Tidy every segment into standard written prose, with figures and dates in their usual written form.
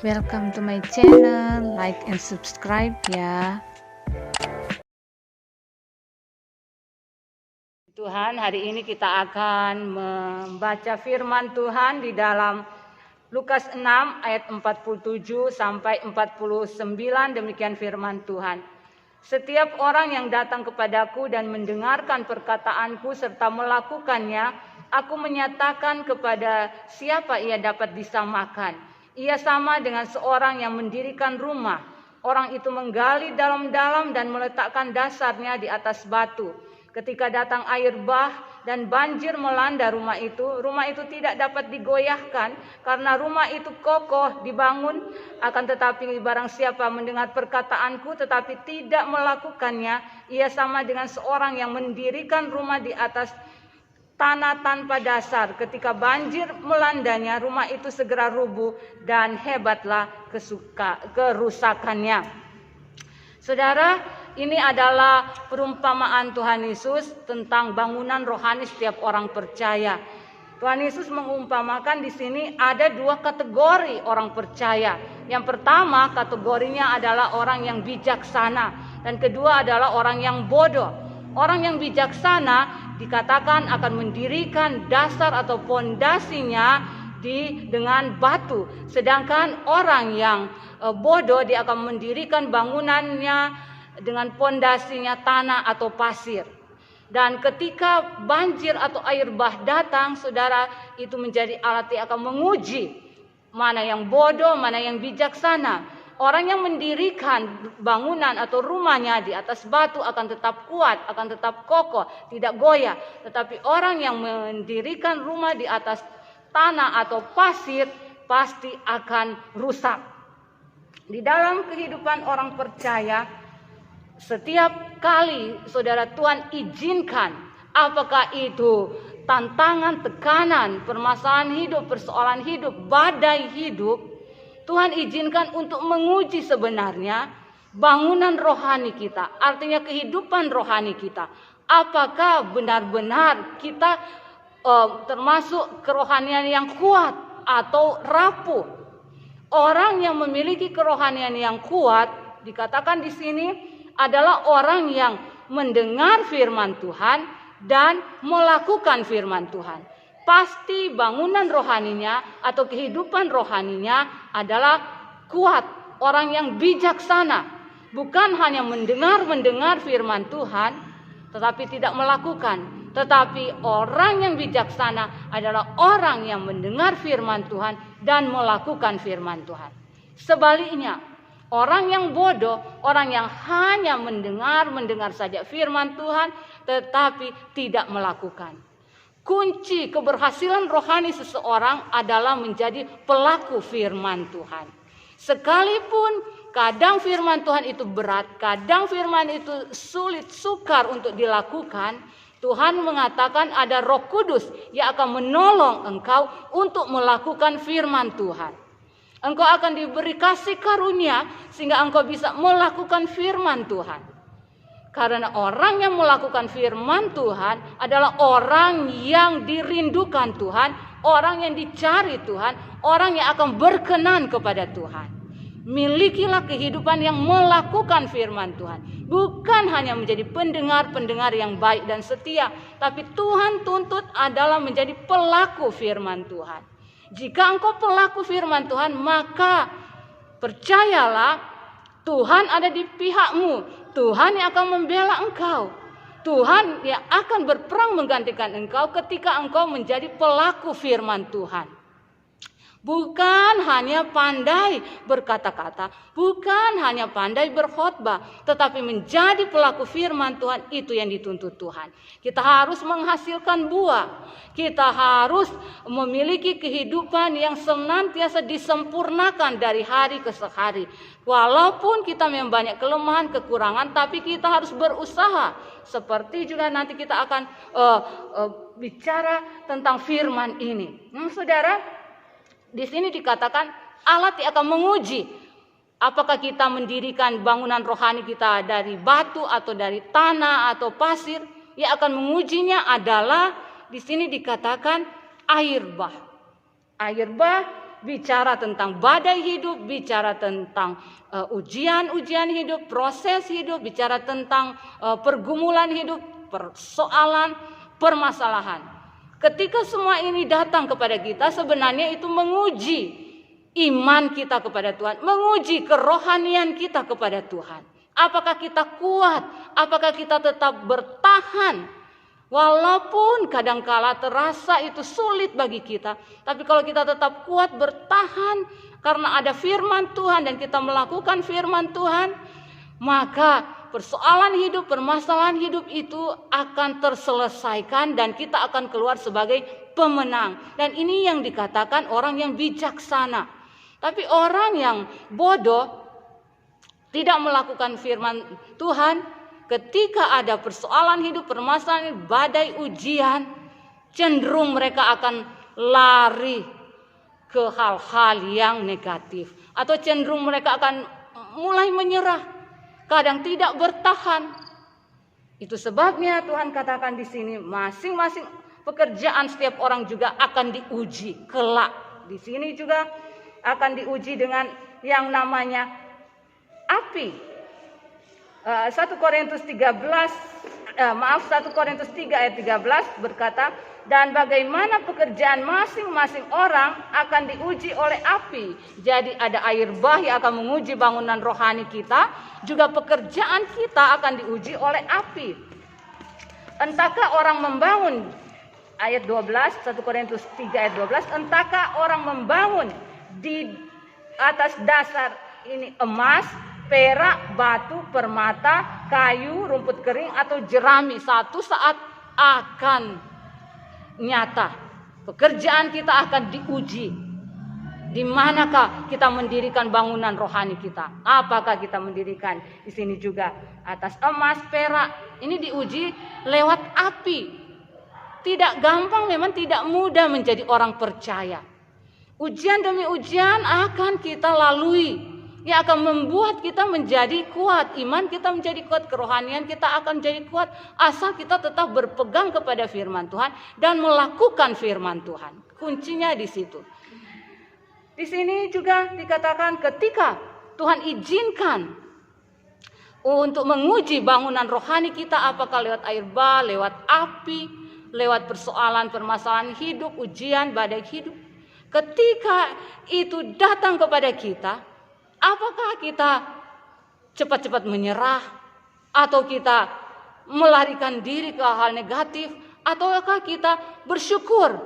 Welcome to my channel, like and subscribe ya. Tuhan, hari ini kita akan membaca firman Tuhan di dalam Lukas 6 ayat 47 sampai 49. Demikian firman Tuhan. Setiap orang yang datang kepadaku dan mendengarkan perkataanku serta melakukannya, aku menyatakan kepada siapa ia dapat disamakan. Ia sama dengan seorang yang mendirikan rumah. Orang itu menggali dalam-dalam dan meletakkan dasarnya di atas batu. Ketika datang air bah dan banjir melanda rumah itu tidak dapat digoyahkan karena rumah itu kokoh dibangun. Akan tetapi barang siapa mendengar perkataanku tetapi tidak melakukannya, ia sama dengan seorang yang mendirikan rumah di atas tanah tanpa dasar. Ketika banjir melandanya, rumah itu segera rubuh dan hebatlah kerusakannya. Saudara, ini adalah perumpamaan Tuhan Yesus tentang bangunan rohani setiap orang percaya. Tuhan Yesus mengumpamakan di sini ada dua kategori orang percaya. Yang pertama kategorinya adalah orang yang bijaksana, dan kedua adalah orang yang bodoh. Orang yang bijaksana dikatakan akan mendirikan dasar atau pondasinya dengan batu. Sedangkan orang yang bodoh dia akan mendirikan bangunannya dengan pondasinya tanah atau pasir. Dan ketika banjir atau air bah datang, saudara, itu menjadi alat yang akan menguji mana yang bodoh, mana yang bijaksana. Orang yang mendirikan bangunan atau rumahnya di atas batu akan tetap kuat, akan tetap kokoh, tidak goyah. Tetapi orang yang mendirikan rumah di atas tanah atau pasir pasti akan rusak. Di dalam kehidupan orang percaya, setiap kali saudara Tuhan izinkan, apakah itu tantangan, tekanan, permasalahan hidup, persoalan hidup, badai hidup, Tuhan izinkan untuk menguji sebenarnya bangunan rohani kita, artinya kehidupan rohani kita. Apakah benar-benar kita termasuk kerohanian yang kuat atau rapuh? Orang yang memiliki kerohanian yang kuat dikatakan di sini adalah orang yang mendengar firman Tuhan dan melakukan firman Tuhan. Pasti bangunan rohaninya atau kehidupan rohaninya adalah kuat. Orang yang bijaksana, bukan hanya mendengar firman Tuhan tetapi tidak melakukan. Tetapi orang yang bijaksana adalah orang yang mendengar firman Tuhan dan melakukan firman Tuhan. Sebaliknya, orang yang bodoh, orang yang hanya mendengar saja firman Tuhan tetapi tidak melakukan. Kunci keberhasilan rohani seseorang adalah menjadi pelaku firman Tuhan. Sekalipun kadang firman Tuhan itu berat, kadang firman itu sulit, sukar untuk dilakukan, Tuhan mengatakan ada Roh Kudus yang akan menolong engkau untuk melakukan firman Tuhan. Engkau akan diberi kasih karunia sehingga engkau bisa melakukan firman Tuhan. Karena orang yang melakukan firman Tuhan adalah orang yang dirindukan Tuhan, orang yang dicari Tuhan, orang yang akan berkenan kepada Tuhan. Milikilah kehidupan yang melakukan firman Tuhan. Bukan hanya menjadi pendengar-pendengar yang baik dan setia, tapi Tuhan tuntut adalah menjadi pelaku firman Tuhan. Jika engkau pelaku firman Tuhan, maka percayalah Tuhan ada di pihakmu. Tuhan yang akan membela engkau. Tuhan yang akan berperang menggantikan engkau ketika engkau menjadi pelaku firman Tuhan. Bukan hanya pandai berkata-kata, bukan hanya pandai berkhotbah, tetapi menjadi pelaku firman Tuhan, itu yang dituntut Tuhan. Kita harus menghasilkan buah. Kita harus memiliki kehidupan yang senantiasa disempurnakan dari hari ke hari. Walaupun kita memang banyak kelemahan, kekurangan, tapi kita harus berusaha. Seperti juga nanti kita akan bicara tentang firman ini. Saudara, di sini dikatakan alat yang akan menguji apakah kita mendirikan bangunan rohani kita dari batu atau dari tanah atau pasir. Yang akan mengujinya adalah di sini dikatakan air bah. Air bah bicara tentang badai hidup, bicara tentang ujian-ujian hidup, proses hidup, bicara tentang pergumulan hidup, persoalan, permasalahan. Ketika semua ini datang kepada kita, sebenarnya itu menguji iman kita kepada Tuhan, menguji kerohanian kita kepada Tuhan. Apakah kita kuat? Apakah kita tetap bertahan? Walaupun kadangkala terasa itu sulit bagi kita, tapi kalau kita tetap kuat bertahan karena ada firman Tuhan dan kita melakukan firman Tuhan, maka persoalan hidup, permasalahan hidup itu akan terselesaikan dan kita akan keluar sebagai pemenang. Dan ini yang dikatakan orang yang bijaksana. Tapi orang yang bodoh, tidak melakukan firman Tuhan, ketika ada persoalan hidup, permasalahan, badai ujian, cenderung mereka akan lari ke hal-hal yang negatif. Atau cenderung mereka akan mulai menyerah, kadang tidak bertahan. Itu sebabnya Tuhan katakan di sini, masing-masing pekerjaan setiap orang juga akan diuji kelak. Di sini juga akan diuji dengan yang namanya api. 1 Korintus 3 ayat 13 berkata, dan bagaimana pekerjaan masing-masing orang akan diuji oleh api. Jadi ada air bah yang akan menguji bangunan rohani kita, juga pekerjaan kita akan diuji oleh api. Entahkah orang membangun, ayat 12, 1 Korintus 3 ayat 12, entahkah orang membangun di atas dasar ini emas, perak, batu, permata, kayu, rumput kering atau jerami, satu saat akan nyata. Pekerjaan kita akan diuji. Di manakah kita mendirikan bangunan rohani kita? Apakah kita mendirikan di sini juga atas emas, perak? Ini diuji lewat api. Tidak gampang, memang tidak mudah menjadi orang percaya. Ujian demi ujian akan kita lalui. Yang akan membuat kita menjadi kuat, iman kita menjadi kuat, kerohanian kita akan menjadi kuat, asal kita tetap berpegang kepada firman Tuhan dan melakukan firman Tuhan. Kuncinya di situ. Di sini juga dikatakan ketika Tuhan izinkan untuk menguji bangunan rohani kita, apakah lewat air bah, lewat api, lewat persoalan, permasalahan hidup, ujian, badai hidup. Ketika itu datang kepada kita, apakah kita cepat-cepat menyerah, atau kita melarikan diri ke hal negatif, ataukah kita bersyukur?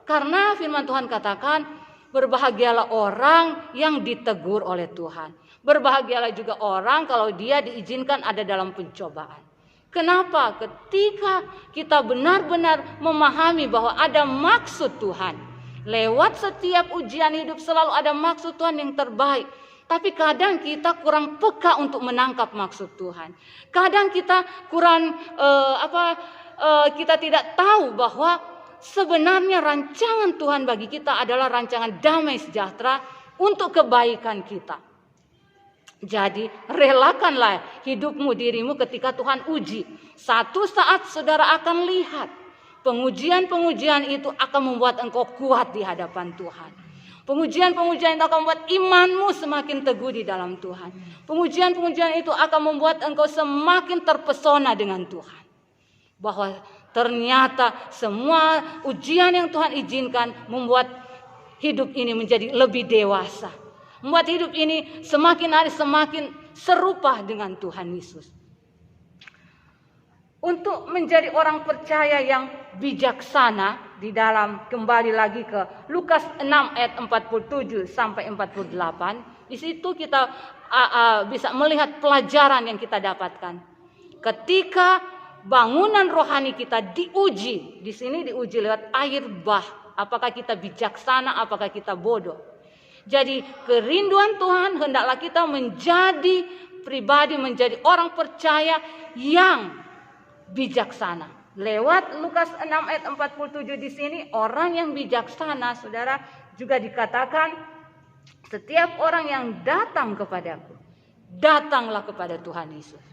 Karena firman Tuhan katakan, berbahagialah orang yang ditegur oleh Tuhan. Berbahagialah juga orang kalau dia diizinkan ada dalam pencobaan. Kenapa? Ketika kita benar-benar memahami bahwa ada maksud Tuhan. Lewat setiap ujian hidup selalu ada maksud Tuhan yang terbaik. Tapi kadang kita kurang peka untuk menangkap maksud Tuhan. Kadang kita kurang kita tidak tahu bahwa sebenarnya rancangan Tuhan bagi kita adalah rancangan damai sejahtera untuk kebaikan kita. Jadi relakanlah hidupmu, dirimu ketika Tuhan uji. Satu saat saudara akan lihat pengujian-pengujian itu akan membuat engkau kuat di hadapan Tuhan. Pengujian-pengujian itu akan membuat imanmu semakin teguh di dalam Tuhan. Pengujian-pengujian itu akan membuat engkau semakin terpesona dengan Tuhan. Bahwa ternyata semua ujian yang Tuhan izinkan membuat hidup ini menjadi lebih dewasa. Membuat hidup ini semakin hari semakin serupa dengan Tuhan Yesus. Untuk menjadi orang percaya yang bijaksana, di dalam kembali lagi ke Lukas 6 ayat 47 sampai 48, di situ kita bisa melihat pelajaran yang kita dapatkan. Ketika bangunan rohani kita diuji, di sini diuji lewat air bah. Apakah kita bijaksana, apakah kita bodoh? Jadi kerinduan Tuhan hendaklah kita menjadi pribadi, menjadi orang percaya yang bijaksana. Lewat Lukas 6 ayat 47 di sini, orang yang bijaksana, saudara, juga dikatakan setiap orang yang datang kepadaku, datanglah kepada Tuhan Yesus.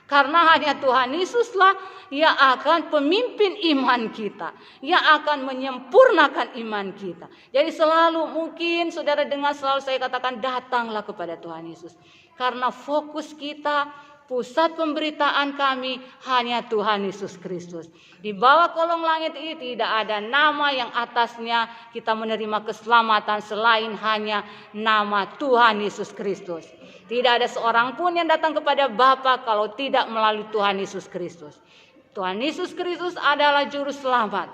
Karena hanya Tuhan Yesuslah yang akan pemimpin iman kita, yang akan menyempurnakan iman kita. Jadi selalu mungkin saudara dengar selalu saya katakan datanglah kepada Tuhan Yesus. Karena fokus kita, pusat pemberitaan kami hanya Tuhan Yesus Kristus. Di bawah kolong langit ini tidak ada nama yang atasnya kita menerima keselamatan selain hanya nama Tuhan Yesus Kristus. Tidak ada seorang pun yang datang kepada Bapa kalau tidak melalui Tuhan Yesus Kristus. Tuhan Yesus Kristus adalah juru selamat.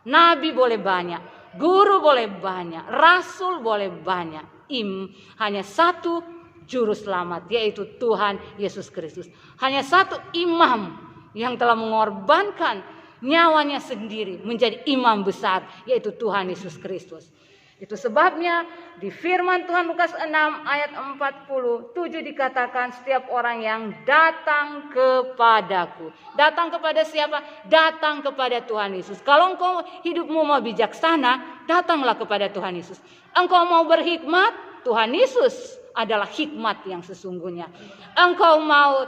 Nabi boleh banyak, guru boleh banyak, rasul boleh banyak. Hanya satu juru selamat, yaitu Tuhan Yesus Kristus. Hanya satu imam yang telah mengorbankan nyawanya sendiri menjadi imam besar, yaitu Tuhan Yesus Kristus. Itu sebabnya di firman Tuhan Lukas 6 ayat 47 dikatakan setiap orang yang datang kepadaku. Datang kepada siapa? Datang kepada Tuhan Yesus. Kalau engkau hidupmu mau bijaksana, datanglah kepada Tuhan Yesus. Engkau mau berhikmat, Tuhan Yesus adalah hikmat yang sesungguhnya. Engkau mau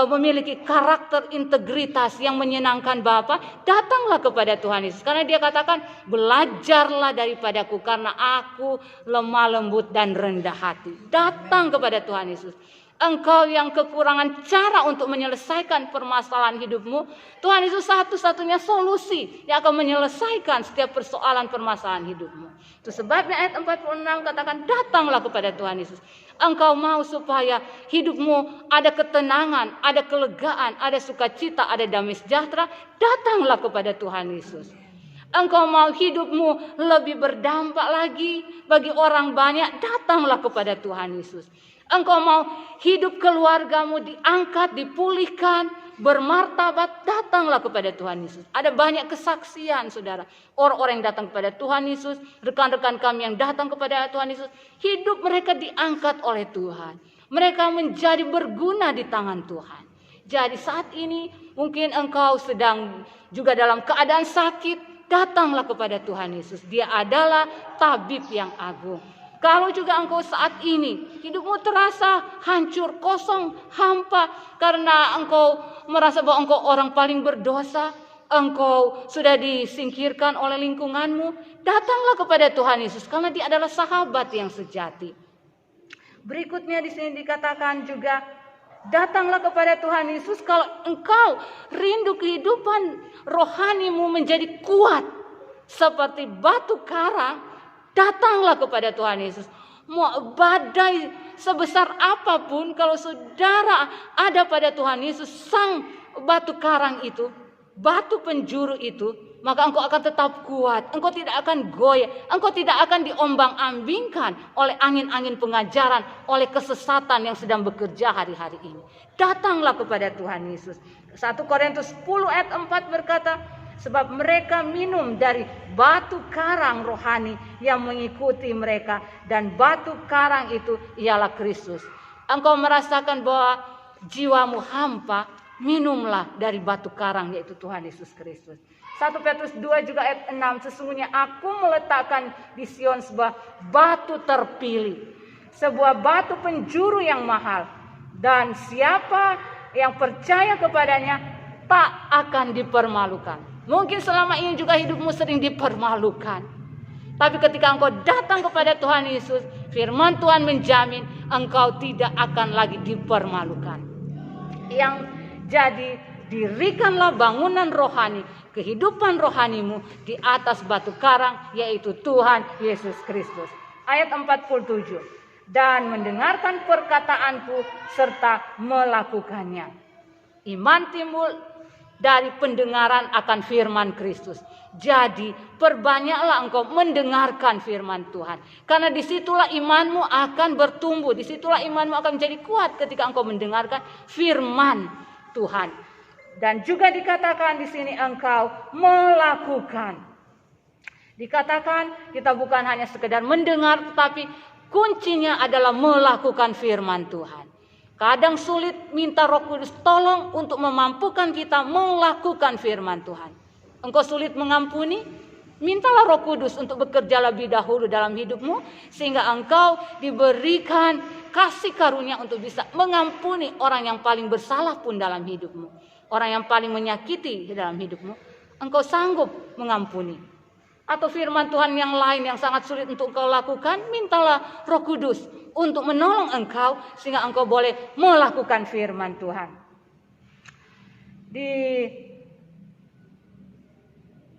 memiliki karakter integritas yang menyenangkan Bapa, datanglah kepada Tuhan Yesus. Karena dia katakan, belajarlah daripadaku karena aku lemah lembut dan rendah hati. Datang kepada Tuhan Yesus. Engkau yang kekurangan cara untuk menyelesaikan permasalahan hidupmu, Tuhan Yesus satu-satunya solusi yang akan menyelesaikan setiap persoalan permasalahan hidupmu. Itu sebabnya ayat 46 katakan, datanglah kepada Tuhan Yesus. Engkau mau supaya hidupmu ada ketenangan, ada kelegaan, ada sukacita, ada damai sejahtera, datanglah kepada Tuhan Yesus. Engkau mau hidupmu lebih berdampak lagi bagi orang banyak, datanglah kepada Tuhan Yesus. Engkau mau hidup keluargamu diangkat, dipulihkan, bermartabat, datanglah kepada Tuhan Yesus. Ada banyak kesaksian saudara. Orang-orang yang datang kepada Tuhan Yesus, rekan-rekan kami yang datang kepada Tuhan Yesus, hidup mereka diangkat oleh Tuhan. Mereka menjadi berguna di tangan Tuhan. Jadi saat ini mungkin engkau sedang juga dalam keadaan sakit, datanglah kepada Tuhan Yesus. Dia adalah tabib yang agung. Kalau juga engkau saat ini hidupmu terasa hancur, kosong, hampa karena engkau merasa bahwa engkau orang paling berdosa, engkau sudah disingkirkan oleh lingkunganmu, datanglah kepada Tuhan Yesus karena Dia adalah sahabat yang sejati. Berikutnya di sini dikatakan juga, datanglah kepada Tuhan Yesus kalau engkau rindu kehidupan rohanimu menjadi kuat seperti batu karang. Datanglah kepada Tuhan Yesus. Mau badai sebesar apapun, kalau saudara ada pada Tuhan Yesus, sang batu karang itu, batu penjuru itu, maka engkau akan tetap kuat. Engkau tidak akan goyah. Engkau tidak akan diombang-ambingkan oleh angin-angin pengajaran, oleh kesesatan yang sedang bekerja hari-hari ini. Datanglah kepada Tuhan Yesus. 1 Korintus 10 ayat 4 berkata, sebab mereka minum dari batu karang rohani yang mengikuti mereka. Dan batu karang itu ialah Kristus. Engkau merasakan bahwa jiwamu hampa, minumlah dari batu karang yaitu Tuhan Yesus Kristus. 1 Petrus 2 juga ayat 6. Sesungguhnya aku meletakkan di Sion sebuah batu terpilih. Sebuah batu penjuru yang mahal. Dan siapa yang percaya kepadanya tak akan dipermalukan. Mungkin selama ini juga hidupmu sering dipermalukan. Tapi ketika engkau datang kepada Tuhan Yesus, firman Tuhan menjamin engkau tidak akan lagi dipermalukan. Yang jadi, dirikanlah bangunan rohani, kehidupan rohanimu di atas batu karang, yaitu Tuhan Yesus Kristus. Ayat 47. Dan mendengarkan perkataanku serta melakukannya. Iman timbul dari pendengaran akan firman Kristus. Jadi perbanyaklah engkau mendengarkan firman Tuhan. Karena disitulah imanmu akan bertumbuh. Disitulah imanmu akan menjadi kuat ketika engkau mendengarkan firman Tuhan. Dan juga dikatakan di sini engkau melakukan. Dikatakan kita bukan hanya sekedar mendengar, tetapi kuncinya adalah melakukan firman Tuhan. Kadang sulit, minta Roh Kudus tolong untuk memampukan kita melakukan firman Tuhan. Engkau sulit mengampuni, Mintalah Roh Kudus untuk bekerja lebih dahulu dalam hidupmu, sehingga engkau diberikan kasih karunia untuk bisa mengampuni orang yang paling bersalah pun dalam hidupmu. Orang yang paling menyakiti dalam hidupmu, engkau sanggup mengampuni. Atau firman Tuhan yang lain yang sangat sulit untuk engkau lakukan, mintalah Roh Kudus untuk menolong engkau sehingga engkau boleh melakukan firman Tuhan.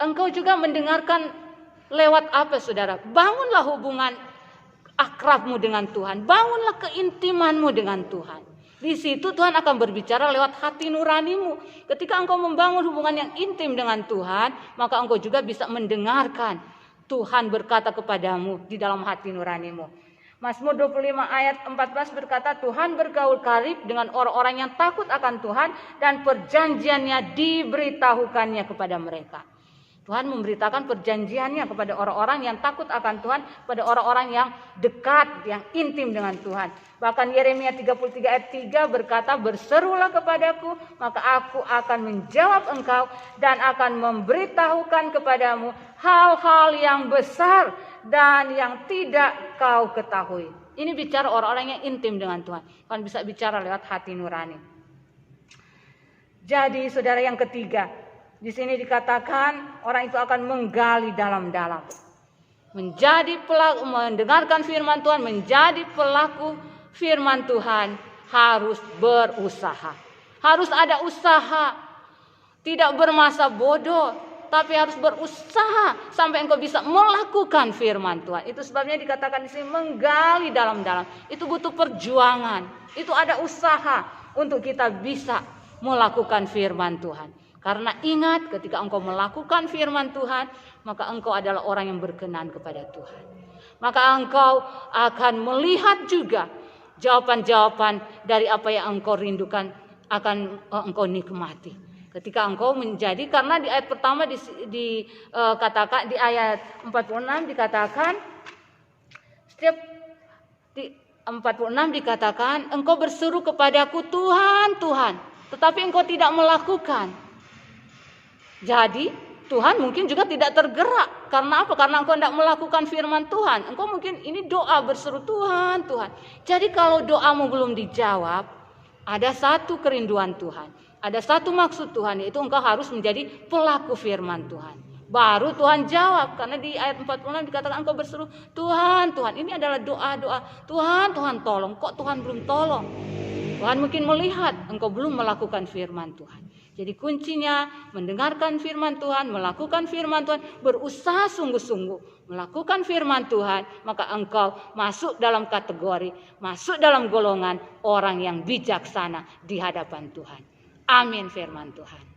Engkau juga mendengarkan lewat apa, saudara? Bangunlah hubungan akrabmu dengan Tuhan. Bangunlah keintimanmu dengan Tuhan. Di situ Tuhan akan berbicara lewat hati nuranimu. Ketika engkau membangun hubungan yang intim dengan Tuhan, maka engkau juga bisa mendengarkan Tuhan berkata kepadamu di dalam hati nuranimu. Mazmur 25 ayat 14 berkata, Tuhan bergaul karib dengan orang-orang yang takut akan Tuhan dan perjanjiannya diberitahukannya kepada mereka. Tuhan memberitakan perjanjiannya kepada orang-orang yang takut akan Tuhan, pada orang-orang yang dekat, yang intim dengan Tuhan. Bahkan Yeremia 33 ayat 3 berkata, berserulah kepadaku, maka aku akan menjawab engkau dan akan memberitahukan kepadamu hal-hal yang besar dan yang tidak kau ketahui. Ini bicara orang-orang yang intim dengan Tuhan. Tuhan bisa bicara lewat hati nurani. Jadi saudara, yang ketiga, di sini dikatakan orang itu akan menggali dalam-dalam. Menjadi pelaku, mendengarkan firman Tuhan, menjadi pelaku firman Tuhan harus berusaha. Harus ada usaha. Tidak bermasa bodoh, tapi harus berusaha sampai engkau bisa melakukan firman Tuhan. Itu sebabnya dikatakan di sini menggali dalam-dalam. Itu butuh perjuangan. Itu ada usaha untuk kita bisa melakukan firman Tuhan. Karena ingat, ketika engkau melakukan firman Tuhan, maka engkau adalah orang yang berkenan kepada Tuhan. Maka engkau akan melihat juga jawaban-jawaban dari apa yang engkau rindukan akan engkau nikmati. Ketika engkau menjadi, karena di ayat pertama dikatakan, di ayat 46 dikatakan, di 46 dikatakan, engkau berseru kepadaku, Tuhan, Tuhan, tetapi engkau tidak melakukan. Jadi Tuhan mungkin juga tidak tergerak. Karena apa? Karena engkau tidak melakukan firman Tuhan. Engkau mungkin ini doa berseru, Tuhan, Tuhan. Jadi kalau doamu belum dijawab, ada satu kerinduan Tuhan. Ada satu maksud Tuhan, yaitu engkau harus menjadi pelaku firman Tuhan. Baru Tuhan jawab. Karena di ayat 46 dikatakan engkau berseru, Tuhan, Tuhan. Ini adalah doa-doa. Tuhan, Tuhan tolong. Kok Tuhan belum tolong? Tuhan mungkin melihat engkau belum melakukan firman Tuhan. Jadi kuncinya mendengarkan firman Tuhan, melakukan firman Tuhan, berusaha sungguh-sungguh melakukan firman Tuhan, maka engkau masuk dalam kategori, masuk dalam golongan orang yang bijaksana di hadapan Tuhan. Amin firman Tuhan.